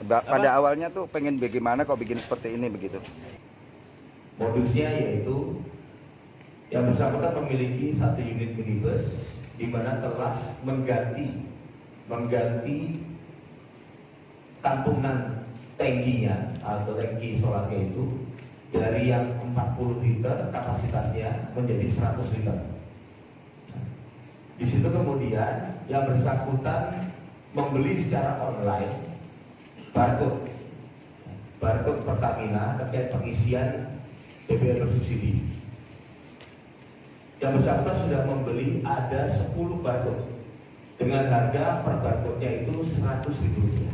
Pada awalnya tuh pengen bagaimana kok bikin seperti ini begitu? Modusnya yaitu yang bersangkutan memiliki satu unit minibus di mana telah mengganti tampungan tangkinya atau tangki solarnya itu dari yang 40 liter kapasitasnya menjadi 100 liter. Di situ kemudian yang bersangkutan membeli secara online barcode Pertamina terkait pengisian BBM bersubsidi. Yang bersangkutan sudah membeli ada 10 barcode dengan harga per barcode-nya itu Rp100.000.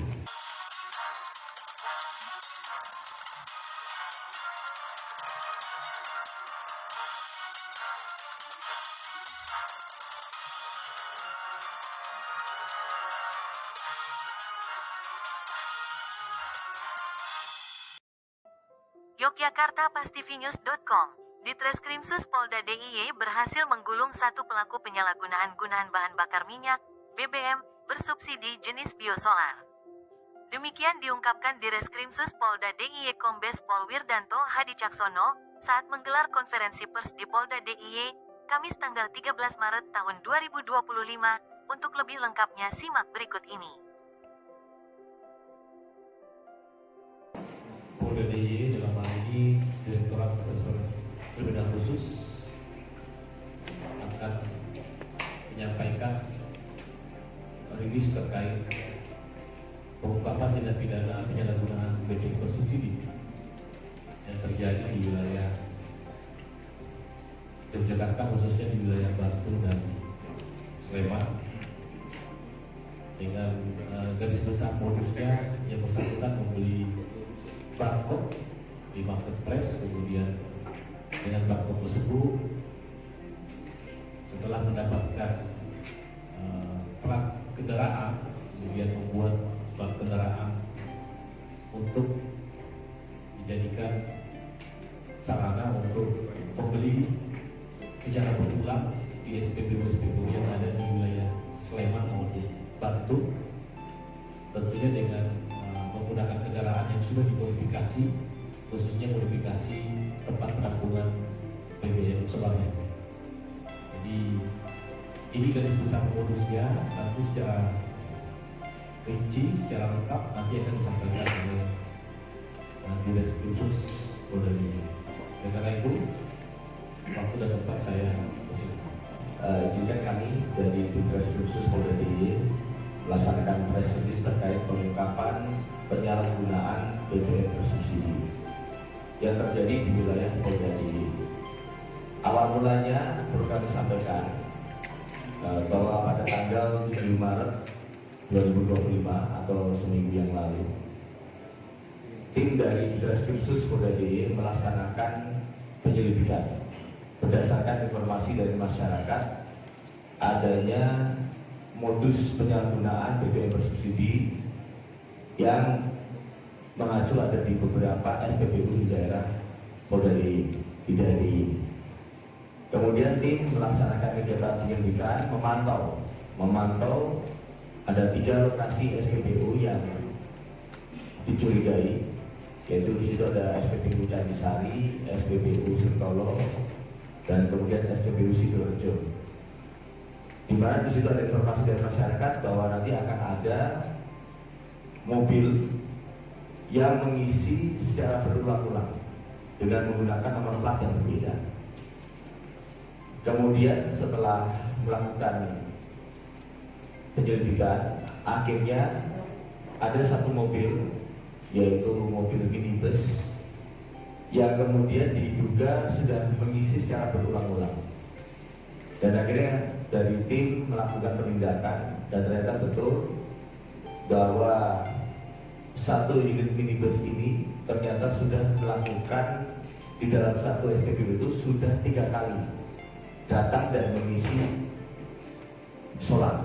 Yogyakarta.pastivinews.com. Ditreskrimsus Polda DIY berhasil menggulung satu pelaku penyalahgunaan bahan bakar minyak BBM bersubsidi jenis biosolar. Demikian diungkapkan Direskrimsus Polda DIY Kombes Pol Wirdanto Hadi Caksono saat menggelar konferensi pers di Polda DIY Kamis tanggal 13 Maret tahun 2025. Untuk lebih lengkapnya simak berikut ini. Polda DIY dalam hal ini Direktorat Reserse Kriminal Khusus akan menyampaikan rilis terkait pengungkapan tindak pidana penyalahgunaan BBM bersubsidi yang terjadi di wilayah Yogyakarta, khususnya di wilayah Batu dan Sleman, dengan garis besar modusnya yang bersangkutan membeli barcode di marketplace, kemudian dengan barcode tersebut setelah mendapatkan plat kendaraan, kemudian membuat plat kendaraan untuk dijadikan sarana untuk membeli secara berulang di SPBU yang ada di wilayah Sleman maupun Batu, tentunya dengan menggunakan kendaraan yang sudah dimodifikasi, khususnya modifikasi tempat penampungan BBM solarnya. Jadi ini garis besar modusnya, nanti secara rinci, secara lengkap nanti akan disampaikan oleh Direskrimsus Polda DIY. Karena itu waktu dan tempat saya persilakan. Izinkan kami dari Direskrimsus Polda DIY melaksanakan press release terkait pengungkapan penyalahgunaan BBM bersubsidi yang terjadi di wilayah Polda DIY. Awal mulanya perlu kami sampaikan bahwa pada tanggal 7 Maret 2025 atau seminggu yang lalu, tim dari Direskrimsus Polda DIY melaksanakan penyelidikan berdasarkan informasi dari masyarakat adanya modus penyalahgunaan BBM bersubsidi yang mengacu ada di beberapa SPBU di daerah Polda DIY. Kemudian tim melaksanakan kegiatan penyelidikan, memantau ada 3 lokasi SPBU yang dicurigai, yaitu di situ ada SPBU Candisari, SPBU Sentolo, dan kemudian SPBU Sidoarjo. Di mana di situ ada informasi dari masyarakat bahwa nanti akan ada mobil yang mengisi secara berulang-ulang dengan menggunakan nomor plat yang berbeda. Kemudian setelah melakukan penyelidikan, akhirnya ada satu mobil, yaitu mobil minibus, yang kemudian diduga sudah mengisi secara berulang-ulang. Dan akhirnya dari tim melakukan penindakan dan ternyata betul bahwa satu unit minibus ini ternyata sudah melakukan di dalam satu SPBU itu sudah 3 kali datang dan mengisi solar.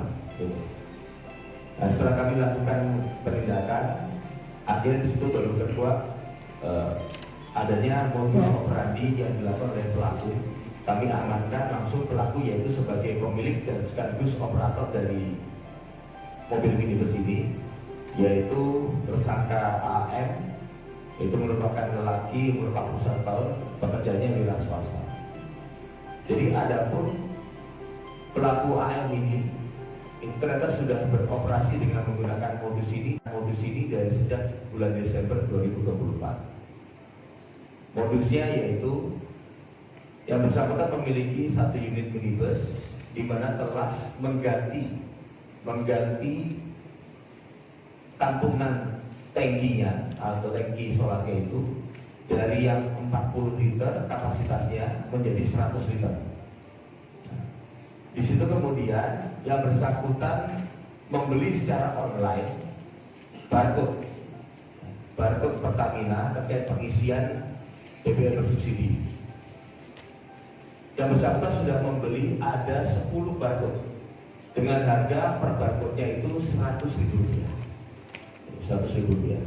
Nah, setelah kami lakukan penindakan, akhirnya di situ baru kedua adanya modus operandi yang dilakukan oleh pelaku. Kami amankan langsung pelaku, yaitu sebagai pemilik dan sekaligus operator dari mobil minibus ini, yaitu tersangka AM, itu merupakan lelaki umur 41 tahun, pekerjaannya wira swasta. Jadi adapun pelaku AM ini ternyata sudah beroperasi dengan menggunakan modus ini dari sejak bulan Desember 2024. Modusnya yaitu yang bersangkutan memiliki satu unit minibus di mana telah mengganti tampungan tangkinya atau tangki solarnya itu dari yang 40 liter kapasitasnya menjadi 100 liter. Di situ kemudian yang bersangkutan membeli secara online barcode Pertamina terkait pengisian BBM bersubsidi. Yang bersangkutan sudah membeli ada 10 barcode dengan harga per barcode-nya itu Rp100.000. Rp100.000.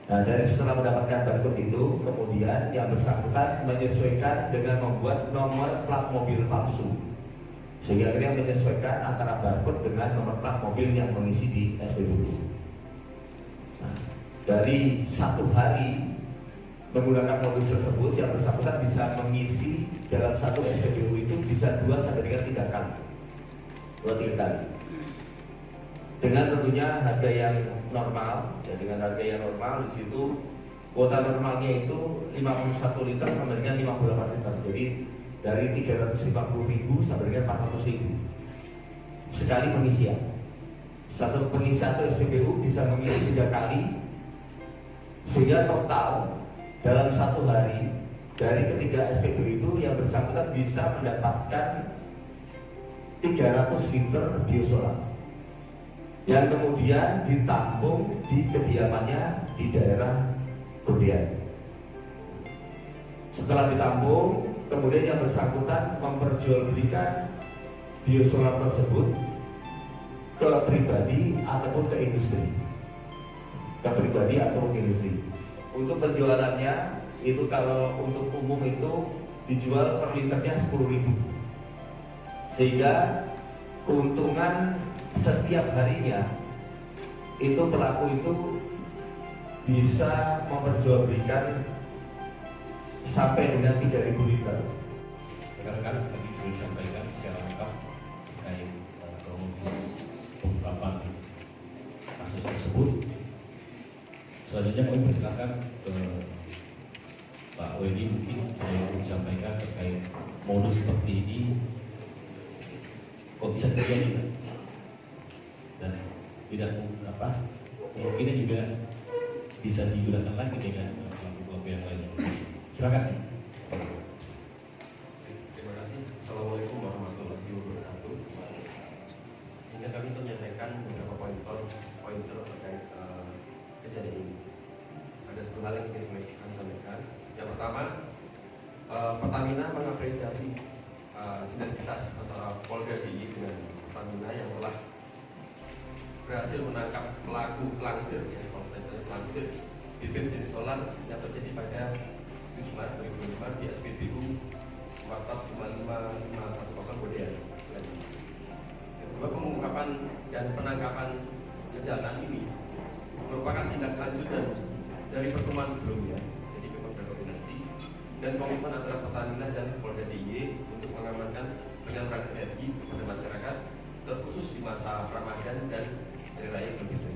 Nah, dari setelah mendapatkan barcode itu, kemudian yang bersangkutan menyesuaikan dengan membuat nomor plat mobil palsu, sehingga akhirnya menyesuaikan antara barcode dengan nomor plat mobil yang mengisi di SPBU. Nah, dari satu hari menggunakan modus tersebut, yang bersangkutan bisa mengisi dalam satu SPBU itu bisa 2 sampai dengan 3 kali. 2-3 kali. Dengan tentunya harga yang normal, ya dengan harga yang normal di situ kuota normalnya itu 51 liter sampai dengan 58 liter. Jadi dari 350.000 sampai dengan 400.000 sekali pengisian. Satu pengisian atau SPBU bisa mengisi 3 kali, sehingga total dalam satu hari dari ketiga SPBU itu yang bersangkutan bisa mendapatkan 300 liter biosolar yang kemudian ditampung di kediamannya di daerah Godean. Setelah ditampung, kemudian yang bersangkutan memperjualbelikan biosolar tersebut ke pribadi ataupun ke industri. Untuk penjualannya itu kalau untuk umum itu dijual per liternya 10.000. Sehingga keuntungan setiap harinya itu pelaku itu bisa memperjualbelikan sampai dengan 3.000 liter. Rekan-rekan tadi sudah disampaikan secara lengkap terkait kronologis pengungkapan kasus tersebut. Selanjutnya kami persilakan ke Pak Wedi mungkin yang disampaikan terkait modus seperti ini kok bisa terjadi dan tidak kemungkinan juga bisa digunakan lagi dengan pelaku-pelaku yang lain. Silakan. Terima kasih. Assalamualaikum warahmatullahi wabarakatuh. Sehingga kami menyampaikan beberapa pointer terkait kejadian ini. Ada satu hal yang ingin kami sampaikan. Yang pertama, Pertamina mengapresiasi sinergitas antara Polda DIY dengan Pertamina yang telah berhasil menangkap pelaku pelangsir, pelangsir BBM jenis solar yang terjadi pada 7 Maret 2005 di SPBU 4455510 Godean. Yang kedua, pengungkapan dan penangkapan kejahatan ini merupakan tindak lanjutan dari pertemuan sebelumnya. Jadi memang berkoordinasi dan komitmen antara Pertamina dan Polda DIY untuk mengamankan penyaluran energi kepada masyarakat, terkhusus di masa Ramadan dan Hari Raya Idul Fitri.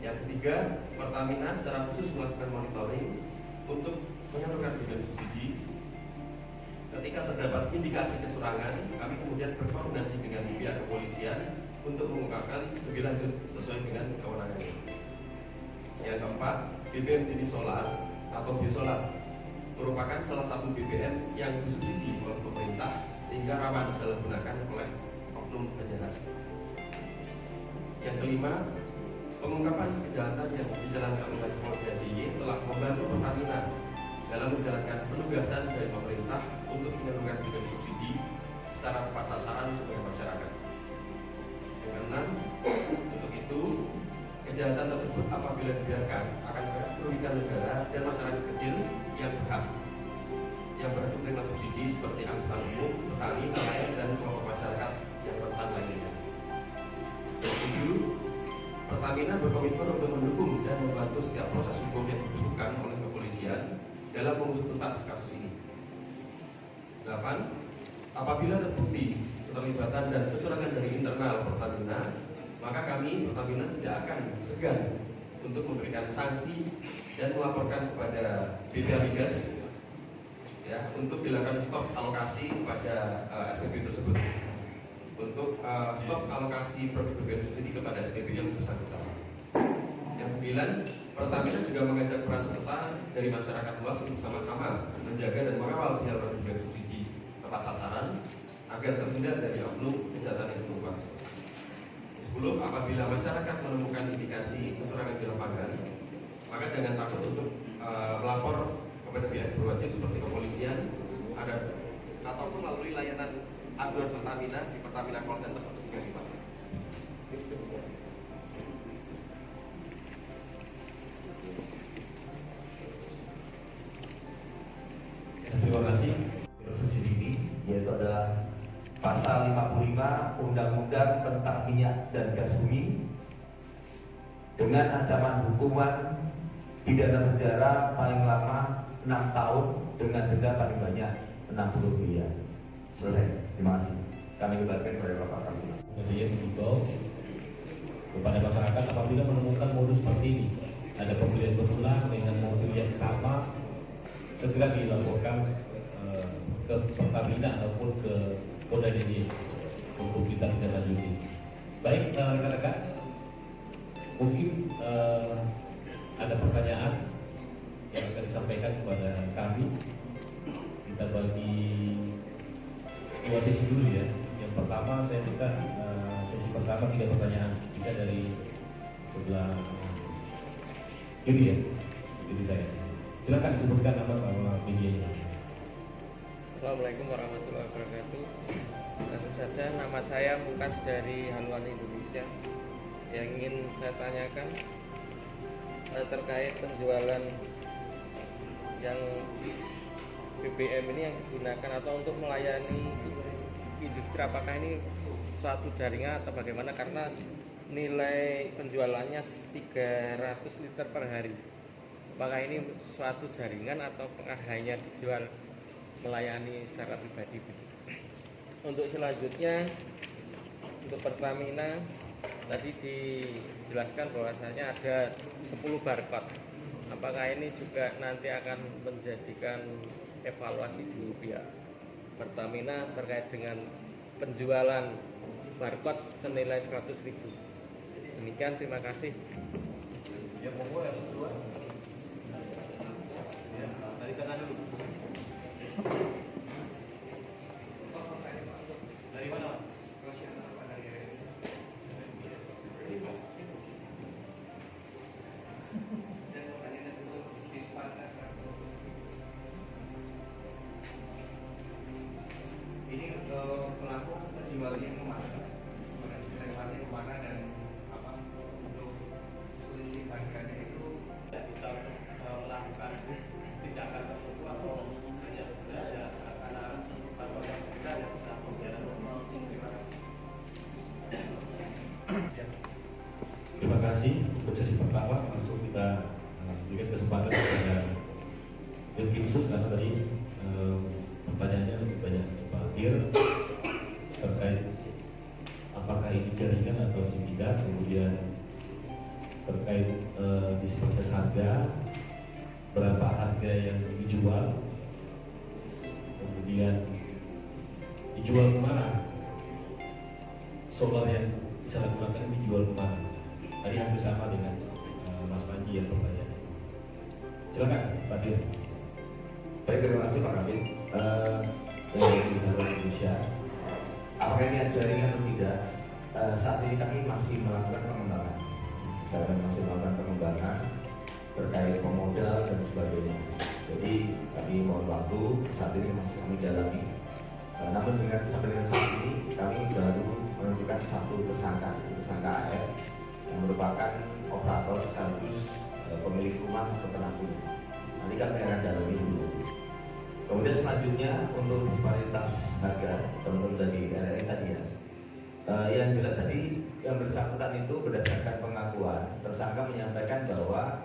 Yang ketiga, Pertamina secara khusus melakukan monitoring untuk menyalurkan BBM subsidi. Ketika terdapat indikasi kecurangan, kami kemudian berkoordinasi dengan pihak kepolisian untuk mengungkapkan lebih lanjut sesuai dengan kewenangannya. Yang keempat, BBM jenis solar atau biosolar merupakan salah satu BBM yang disubsidi oleh pemerintah sehingga rawan disalahgunakan oleh oknum penjahat. Yang kelima, pengungkapan kejahatan yang dijalankan oleh Polda DIY telah membantu Pertamina dalam menjalankan penugasan dari pemerintah untuk menyalurkan BBM subsidi secara tepat sasaran kepada masyarakat. Yang keenam, untuk itu kejahatan tersebut apabila dibiarkan akan sangat merugikan negara dan masyarakat kecil yang berhak yang berhak menerima subsidi seperti angkutan umum, petani, nelayan, dan kelompok masyarakat yang rentan lainnya. Yang ketujuh, Pertamina berkomitmen untuk mendukung dan membantu setiap proses hukum yang dibutuhkan oleh kepolisian dalam mengusut tuntas kasus ini. 8. Apabila terbukti keterlibatan dan kecurangan dari internal Pertamina, maka kami Pertamina tidak akan segan untuk memberikan sanksi dan melaporkan kepada BPA Migas ya, untuk dilakukan stop alokasi pada SPB tersebut, untuk stop alokasi produk BBM subsidi kepada SPB yang bersangkutan. Yang 9, Pertamina juga mengajak peran serta dari masyarakat luas untuk sama-sama menjaga dan mengawal penyaluran BBM subsidi tepat sasaran agar terhindar dari oknum kejahatan yang serupa. 10. Apabila masyarakat menemukan indikasi kecurangan di lapangan, maka jangan takut untuk melapor kepada pihak berwajib seperti kepolisian ataupun melalui layanan aduan Pertamina di Pertamina Call Center 135. Terima kasih. Subsidi ini yaitu adalah Pasal 55 Undang-Undang tentang Minyak dan Gas Bumi dengan ancaman hukuman pidana penjara paling lama 6 tahun dengan denda paling banyak 60 miliar. Selesai. Terima kasih. Kami kembalikan kepada Bapak Kapolri. Kemudian mengimbau kepada masyarakat apabila menemukan modus seperti ini, ada pembelian berulang dengan mobil yang sama, segera dilaporkan ke Pertamina ataupun ke Polda DIY untuk kita tidak lanjuti. Baik rekan-rekan, mungkin ada pertanyaan yang akan disampaikan kepada kami. Kita bagi dua sesi dulu ya. Yang pertama saya minta sesi pertama 3 pertanyaan, bisa dari sebelah kiri ya, kiri saya. Silakan disebutkan nama sama medianya. Assalamualaikum warahmatullahi wabarakatuh. Langsung saja, nama saya Mukas dari Haluan Indonesia. Yang ingin saya tanyakan terkait penjualan yang BBM ini yang digunakan atau untuk melayani industri, apakah ini suatu jaringan atau bagaimana? Karena nilai penjualannya 300 liter per hari. Apakah ini suatu jaringan atau hanya dijual melayani secara pribadi? Untuk selanjutnya, untuk Pertamina tadi dijelaskan bahwasanya ada 10 barcode. Apakah ini juga nanti akan menjadikan evaluasi di pihak Pertamina terkait dengan penjualan barcode senilai 100.000? Demikian, terima kasih. Ya, monggo yang kedua. Ya, dari tengah dulu. Dari mana? Ini untuk pelaku penjualnya kemana? Lewatnya kemana dan apa untuk selisih harganya itu Tidak bisa melakukan tindakan tertentu atau hanya saja karena tanpa kita yang bisa berjalan. Terima kasih. Terima kasih untuk sesi pertama. Langsung kita berikan kesempatan kepada Tim Khusus karena tadi pertanyaannya lebih banyak Pak Dir terkait apakah ini jaringan atau tidak, kemudian terkait disparitas harga, berapa harga yang dijual, kemudian dijual kemana, solar yang disalahgunakan ini dijual kemana. Tadi hampir sama dengan Mas Panji yang bertanya. Silakan Pak Dir. Baik, terima kasih Pak Kabin. Dari Haluan Indonesia, apakah ini ada jaringan atau tidak? Saat ini kami masih melakukan pengembangan. Saya masih melakukan pengembangan terkait pemodal dan sebagainya. Jadi kami mohon waktu, saat ini masih kami dalami. Namun sampai dengan saat ini kami baru menentukan satu tersangka AF yang merupakan operator sekaligus pemilik rumah atau penanggung. Nanti kami akan dalami dulu. Kemudian selanjutnya untuk disparitas harga, teman-teman dari RRI tadi ya, Yang jelas tadi yang bersangkutan itu berdasarkan pengakuan tersangka menyampaikan bahwa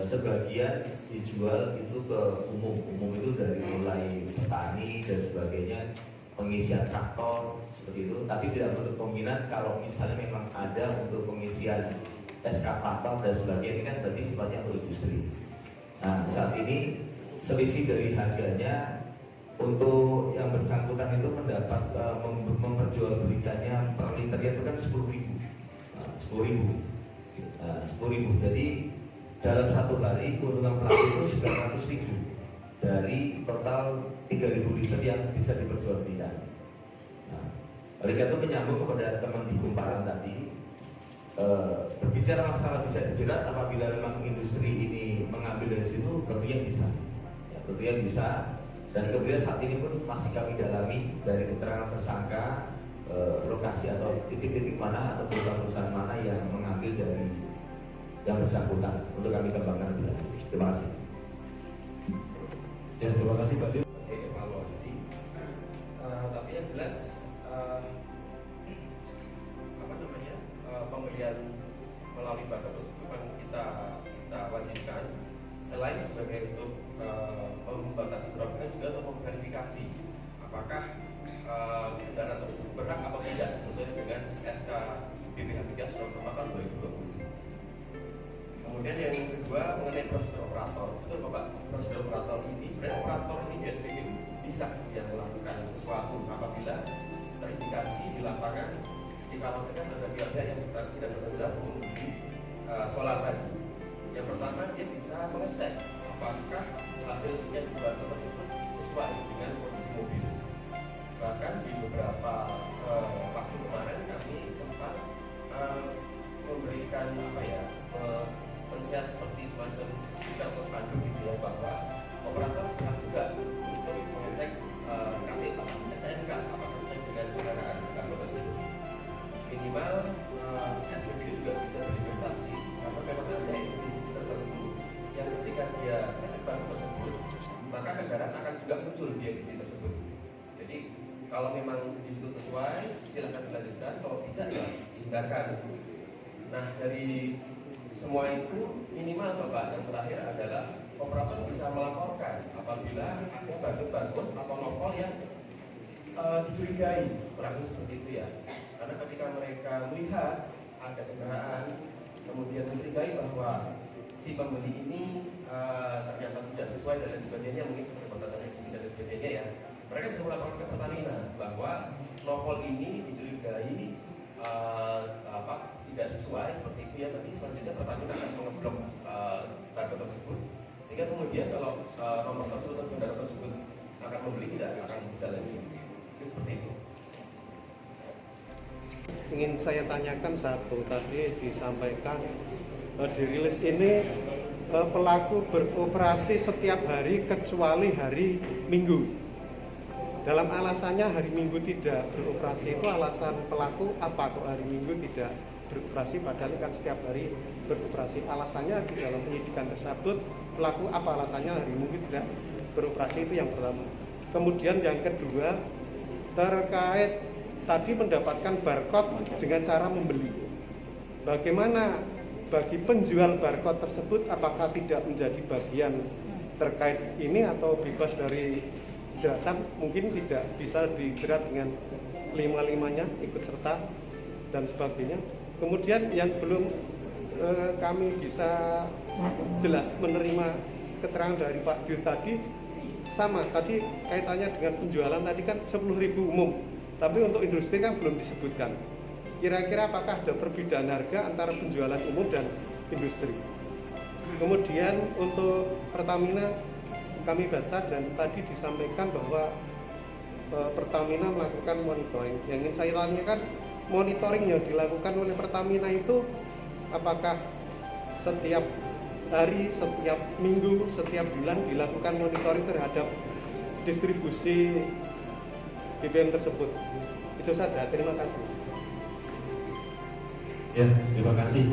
sebagian dijual itu ke umum itu dari mulai petani dan sebagainya, pengisian traktor seperti itu, tapi tidak menutup kemungkinan kalau misalnya memang ada untuk pengisian eskavator dan sebagainya, ini kan berarti sifatnya untuk industri. Nah, saat ini selisih dari harganya untuk yang bersangkutan itu mendapat memperjualbelikannya per liternya itu kan 10.000. Jadi dalam satu hari keuntungan pelaku itu 900.000 dari total 3.000 liter yang bisa diperjualbelikan. Nah, oleh karena itu menyambung kepada teman di Kumparan tadi, berbicara masalah bisa dijerat apabila memang industri ini mengambil dari situ, tentunya bisa. Ya, tentunya bisa. Dan kemudian saat ini pun masih kami dalami dari keterangan tersangka lokasi atau titik-titik mana atau perusahaan-perusahaan mana yang mengambil dari yang bersangkutan untuk kami kembangkan lebih lanjut. Terima kasih. Ya, terima kasih Pak Dir. Evaluasi, tapi yang jelas pembelian melalui barcode tersebut kan kita wajibkan selain sebagai untuk membatasi peredaran juga untuk memverifikasi apakah kendaraan tersebut berhak atau tidak sesuai dengan SK BPH 3 nomor 4 tahun 2020. Kemudian yang kedua mengenai prosedur operator, betul Bapak, prosedur operator ini sebenarnya operator ini di SPBU bisa yang melakukan sesuatu apabila terindikasi di lapangan dikhawatirkan ada pihak yang tidak bekerja mengundi solar tadi. Yang pertama dia bisa mengecek apakah hasil scan barcode tersebut sesuai dengan kondisi mobil. Bahkan di beberapa waktu kemarin kami sempat memberikan men-share seperti semacam stiker atau spanduk gitu ya, bahwa operator berhak juga untuk mengecek KTP STNK apakah sesuai dengan kendaraan barcode tersebut. Minimal SPB juga bisa berinvestasi karena memang ada indikasi tertentu yang ketika dia ngecek barcode tersebut maka kendaraan akan juga muncul di edisi tersebut. Jadi kalau memang di situ sesuai silakan dilanjutkan, kalau tidak ya hindarkan. Nah dari semua itu minimal Bapak yang terakhir adalah operator bisa melaporkan apabila ada barcode atau nopol yang dicurigai, kurang seperti itu ya. Karena ketika mereka melihat ada kendaraan kemudian mencurigai bahwa si pembeli ini ternyata tidak sesuai dan lain sebagainya, mungkin keterbatasan edisi dan lain sebagainya ya, mereka bisa melaporkan ke Pertamina bahwa nopol ini dicurigai tidak sesuai seperti itu ya. Nanti selanjutnya Pertamina akan mengeblok barcode tersebut, sehingga kemudian kalau nomor tersebut atau kendaraan tersebut akan membeli tidak akan bisa lagi. Seperti itu. Ingin saya tanyakan satu, tadi disampaikan dirilis ini pelaku beroperasi setiap hari kecuali hari Minggu. Dalam alasannya hari Minggu tidak beroperasi itu alasan pelaku apa kok hari Minggu tidak beroperasi padahal kan setiap hari beroperasi? Alasannya di dalam penyidikan tersebut pelaku apa alasannya hari Minggu tidak beroperasi, itu yang pertama. Kemudian yang kedua terkait tadi mendapatkan barcode dengan cara membeli. Bagaimana bagi penjual barcode tersebut, apakah tidak menjadi bagian terkait ini atau bebas dari jeratan? Mungkin tidak bisa dijerat dengan lima-limanya ikut serta dan sebagainya. Kemudian yang belum kami bisa jelas menerima keterangan dari Pak Dir tadi, sama tadi kaitannya dengan penjualan tadi kan 10.000 umum, tapi untuk industri kan belum disebutkan. Kira-kira apakah ada perbedaan harga antara penjualan umum dan industri? Kemudian untuk Pertamina kami baca dan tadi disampaikan bahwa Pertamina melakukan monitoring. Yang ingin saya tanyakan, monitoring yang dilakukan oleh Pertamina itu apakah setiap hari, setiap minggu, setiap bulan dilakukan monitoring terhadap distribusi BBM tersebut? Itu saja, terima kasih. Ya, terima kasih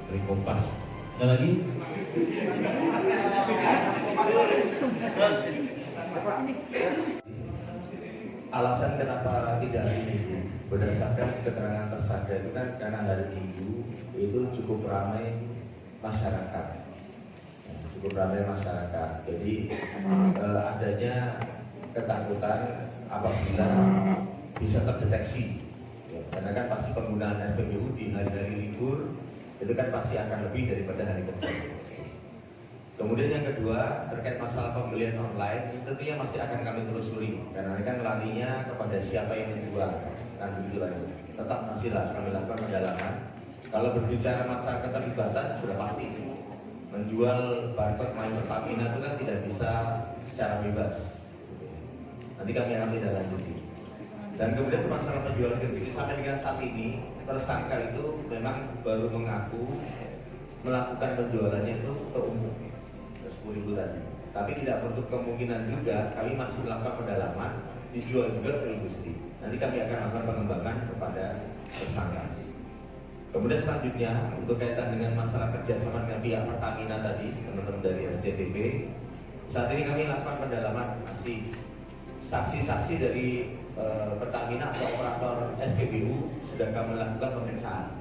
dari Kompas. Ada lagi? alasan kenapa tidak hari Minggu berdasarkan keterangan tersangka itu kan karena hari Minggu itu cukup ramai masyarakat, jadi adanya ketakutan apabila bisa terdeteksi, ya, karena kan pasti penggunaan SPBU di hari-hari libur itu kan pasti akan lebih daripada hari kerja. Kemudian yang kedua, terkait masalah pembelian online, tentunya masih akan kami telusuri karena ini kan larinya kepada siapa yang menjual, kan begitu lagi. Tetap masih kami lakukan pendalaman. Kalau berbicara masalah keterlibatan sudah pasti menjual barcode My Pertamina itu kan tidak bisa secara bebas. Nanti kami akan tindak lanjuti. Dan kemudian masalah penjualan gratis sampai dengan saat ini tersangka itu memang baru mengaku melakukan penjualannya itu ke umum. 10.000 tadi. Tapi tidak menutup kemungkinan juga kami masih melakukan pendalaman dijual juga ke industri. Nanti kami akan melakukan pengembangan kepada tersangka. Kemudian selanjutnya untuk kaitan dengan masalah kerjasama dengan pihak Pertamina tadi, teman-teman dari SCTV, saat ini kami lakukan pendalaman masih saksi-saksi dari Pertamina atau operator SPBU sedang kami lakukan pemeriksaan.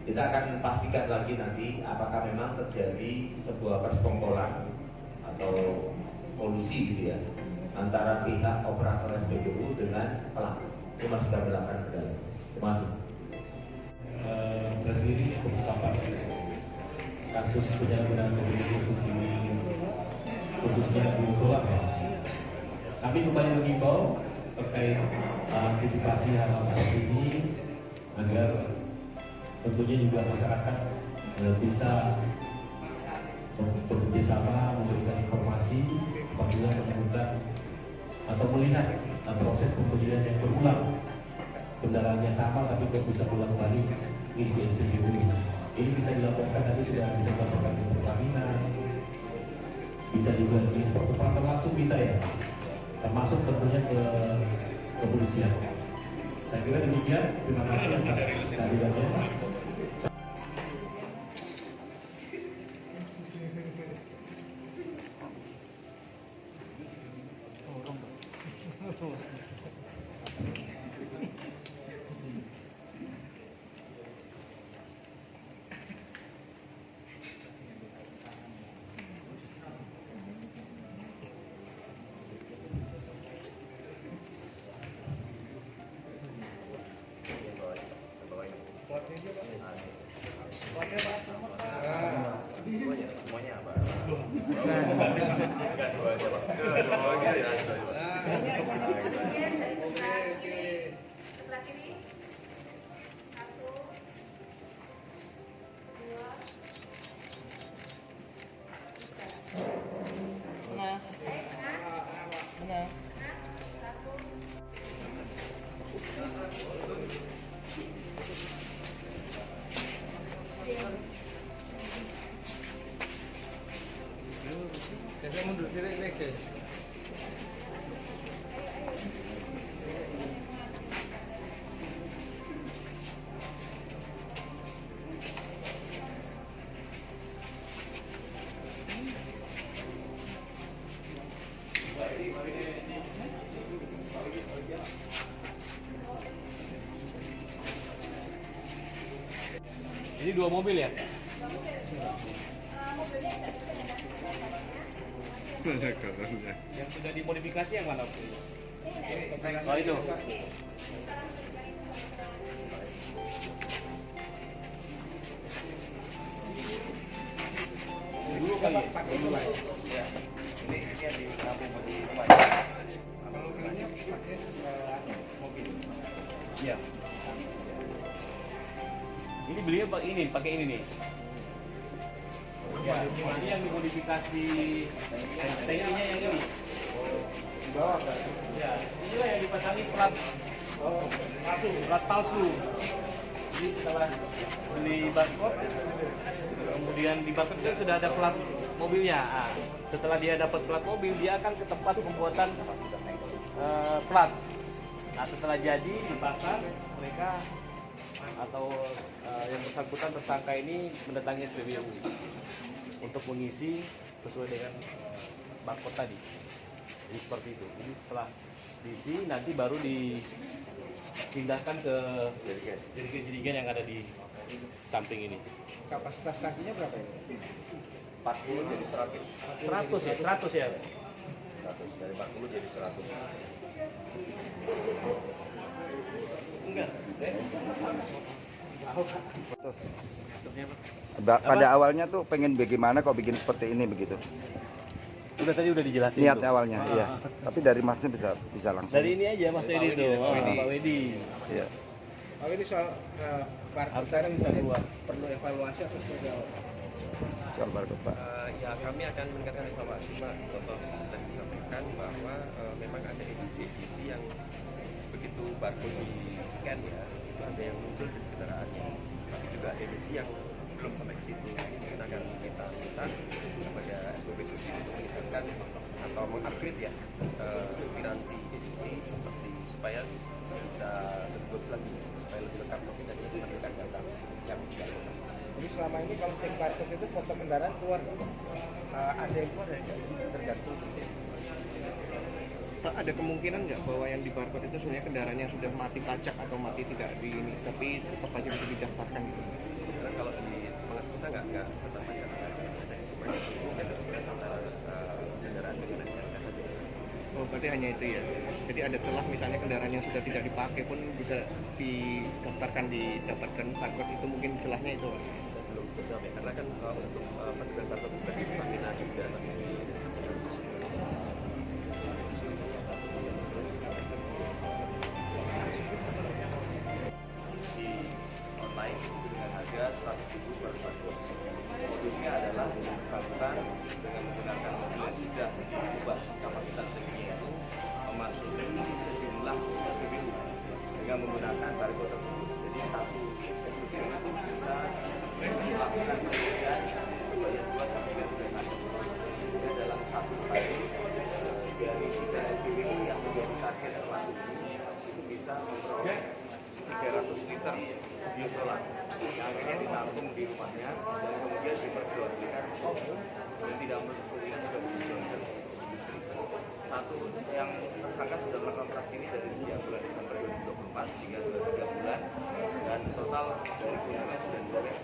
Kita akan pastikan lagi nanti apakah memang terjadi sebuah persekongkolan atau kolusi gitu ya antara pihak operator SPBU dengan pelaku. Ini masih kami lakukan ke dalam. Terima kasih. Presiden mengungkapkan kasus penyalahgunaan mobil khusus ini khususnya di Solo. Kami kembali mengimbau terkait antisipasi hal seperti ini agar tentunya juga masyarakat bisa bekerjasama memberikan informasi apabila menemukan atau melihat proses pembelian yang berulang, kendaraannya sama tapi kok bisa pulang balik isi SPBU ini bisa dilaporkan, tadi sudah bisa dilaporkan ke Pertamina, bisa juga jenis operator langsung bisa ya, termasuk tentunya ke kepolisian. Saya kira demikian, terima kasih atas kehadirannya. Saya mundur sini guys. Ini 2 mobil ya? Yang sudah dimodifikasi yang mana? Oh itu. Dulu kali ya? Ya. Ini yang di kampung di rumah. Kalau ini pakai mobil. Iya. Ini beliau pakai ini nih. Ya, ini yang dimodifikasi tekniknya yang ini. Di bawah kan? Ya, inilah yang dipasangi plat palsu. Jadi setelah beli barcode, kemudian di barcode kan sudah ada plat mobilnya. Nah, setelah dia dapat plat mobil, dia akan ke tempat pembuatan plat. Nah, setelah jadi dipasang, mereka atau yang bersangkutan tersangka ini mendatangi SPBU untuk mengisi sesuai dengan barcode tadi. Jadi seperti itu. Jadi setelah diisi nanti baru dipindahkan ke jerigen yang ada di samping ini. Kapasitas tangkinya berapa ini? 40 jadi 100. 100 ya, 100 ya. 100 dari 40 jadi 100. Enggak. Pada awalnya tuh pengen bagaimana kok bikin seperti ini begitu. Tadi udah dijelasin. Niat tuh. awalnya, iya. Tapi dari masnya bisa langsung. Dari ini aja Mas Edi tuh, Pak Wedi. Iya. Oh ini soal Harusnya bisa keluar. perlu evaluasi atau seperti apa? Soal barcode, Pak. Ya kami akan meningkatkan evaluasi Pak. Contoh tadi disampaikan bahwa memang ada edisi-edisi yang begitu barcode di scan ya, itu ada yang muncul di kendaraannya. Tapi juga ada edisi yang belum sampai ke situ. Ini mungkin akan kita minta kepada SPB Susi untuk meningkatkan atau mengupgrade ya piranti edisi seperti supaya bisa lebih bagus lagi, supaya lebih lengkap tapi tadi menampilkan data yang tidak lengkap. Jadi selama ini kalau cek barcode itu foto kendaraan keluar nggak? Ada yang keluar dan tergantung edisi. Pak, ada kemungkinan nggak bahwa yang di barcode itu sebenarnya kendaraan yang sudah mati pajak atau mati tidak di ini, tapi tetap aja bisa didaftarkan gitu? Karena kalau di kita nggak tetap pajak cuma itu ada sesuai antara kendaraan dengan STNK saja. Oh, berarti hanya itu ya. Jadi ada celah misalnya kendaraan yang sudah tidak dipakai pun bisa didaftarkan, didapatkan barcode itu, mungkin celahnya itu. Saya belum bisa ya, karena kan untuk penegakan barcode bukan di Pertamina juga tapi di online itu dengan harga 100.000 per barcode. Modusnya adalah misalkan dengan menggunakan mobil yang sudah berubah kapasitas tingginya itu memasuki sejumlah SPBU dengan menggunakan barcode tersebut. Jadi satu SPBU itu bisa melakukan pembelian sebanyak 2 sampai 3 kali. Ini adalah satu kali dari 3 SPBU yang menjadi target termasuk itu bisa memperoleh 300 liter biosolar yang akhirnya ditampung di rumahnya dan kemudian diperjualbelikan dan tidak berkepentingan juga diperjualbelikan ke industri. Satu yang tersangka sudah melakukan operasi ini dari sejak bulan Desember 2024 hingga 3 bulan dan total dari keuntungan sudah diperoleh